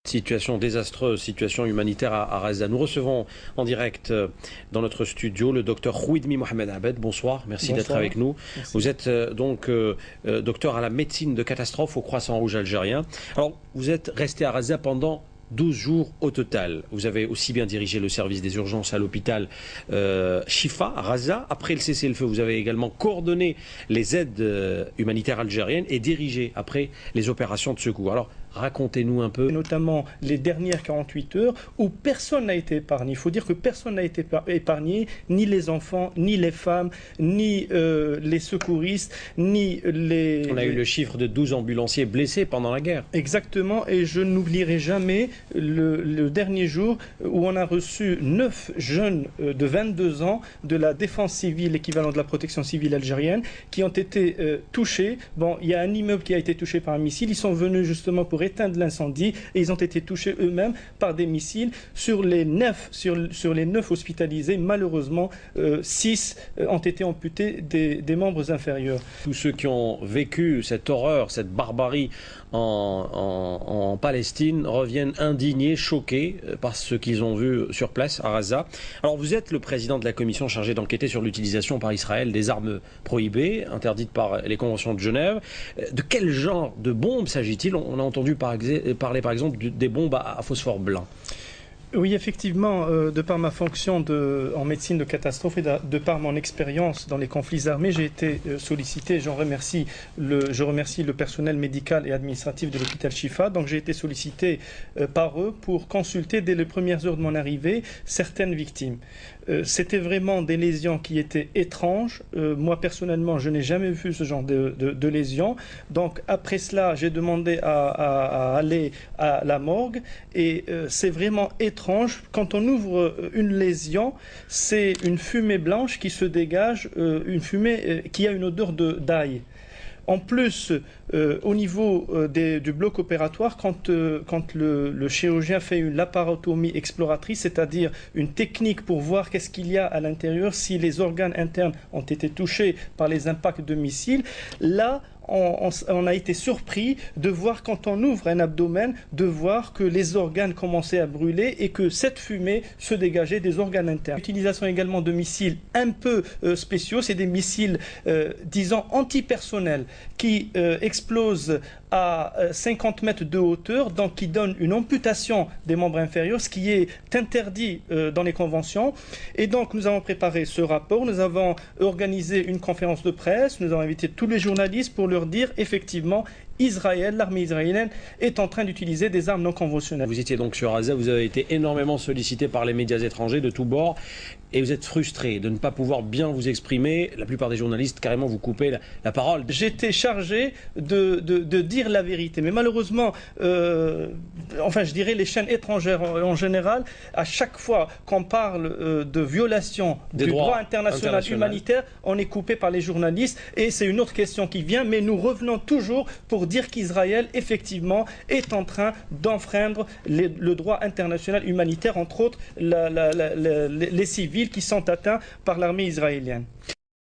Situation désastreuse, situation humanitaire à Gaza. Nous recevons en direct dans notre studio le docteur Khouidmi Mohamed Abed. Bonsoir, merci d'être avec nous. Merci. Vous êtes docteur à la médecine de catastrophe au Croissant-Rouge algérien. Alors, vous êtes resté à Gaza pendant 12 jours au total. Vous avez aussi bien dirigé le service des urgences à l'hôpital Shifa à Gaza. Après le cessez-le-feu, vous avez également coordonné les aides humanitaires algériennes et dirigé après les opérations de secours. Alors, racontez-nous un peu. Notamment les dernières 48 heures où personne n'a été épargné. Il faut dire que personne n'a été épargné, ni les enfants, ni les femmes, ni les secouristes, ni les... On a eu le chiffre de 12 ambulanciers blessés pendant la guerre. Exactement, et je n'oublierai jamais le dernier jour où on a reçu 9 jeunes de 22 ans de la défense civile, l'équivalent de la protection civile algérienne, qui ont été touchés. Bon, il y a un immeuble qui a été touché par un missile. Ils sont venus justement pour éteindre l'incendie et ils ont été touchés eux-mêmes par des missiles. Sur les 9 hospitalisés, malheureusement, 6 ont été amputés des membres inférieurs. Tous ceux qui ont vécu cette horreur, cette barbarie en Palestine reviennent indignés, choqués par ce qu'ils ont vu sur place à Gaza. Alors vous êtes le président de la commission chargée d'enquêter sur l'utilisation par Israël des armes prohibées, interdites par les conventions de Genève. De quel genre de bombes s'agit-il? On a entendu parler par exemple des bombes à phosphore blanc. Oui, effectivement, de par ma fonction en médecine de catastrophe et de par mon expérience dans les conflits armés, j'ai été sollicité, je remercie le personnel médical et administratif de l'hôpital Shifa, donc j'ai été sollicité par eux pour consulter dès les premières heures de mon arrivée certaines victimes. C'était vraiment des lésions qui étaient étranges. Moi, personnellement, je n'ai jamais vu ce genre de lésions. Donc, après cela, j'ai demandé à aller à la morgue. Et c'est vraiment étrange. Quand on ouvre une lésion, c'est une fumée blanche qui se dégage, une fumée qui a une odeur d'ail. En plus, au niveau du bloc opératoire, quand le chirurgien fait une laparotomie exploratrice, c'est-à-dire une technique pour voir qu'est-ce qu'il y a à l'intérieur, si les organes internes ont été touchés par les impacts de missiles, là, on a été surpris de voir, quand on ouvre un abdomen, de voir que les organes commençaient à brûler et que cette fumée se dégageait des organes internes. L'utilisation également de missiles un peu spéciaux, c'est des missiles, disons, antipersonnels qui explosent à 50 mètres de hauteur, donc qui donnent une amputation des membres inférieurs, ce qui est interdit dans les conventions. Et donc nous avons préparé ce rapport, nous avons organisé une conférence de presse, nous avons invité tous les journalistes pour leur dire effectivement Israël, l'armée israélienne est en train d'utiliser des armes non conventionnelles. Vous étiez donc sur Gaza, vous avez été énormément sollicité par les médias étrangers de tous bords et vous êtes frustré de ne pas pouvoir bien vous exprimer. La plupart des journalistes carrément vous coupez la parole. J'étais chargé de dire la vérité, mais malheureusement, enfin je dirais les chaînes étrangères en général, à chaque fois qu'on parle de violation du droit international humanitaire, on est coupé par les journalistes et c'est une autre question qui vient, mais nous revenons toujours pour dire qu'Israël, effectivement, est en train d'enfreindre le droit international humanitaire, entre autres les civils qui sont atteints par l'armée israélienne.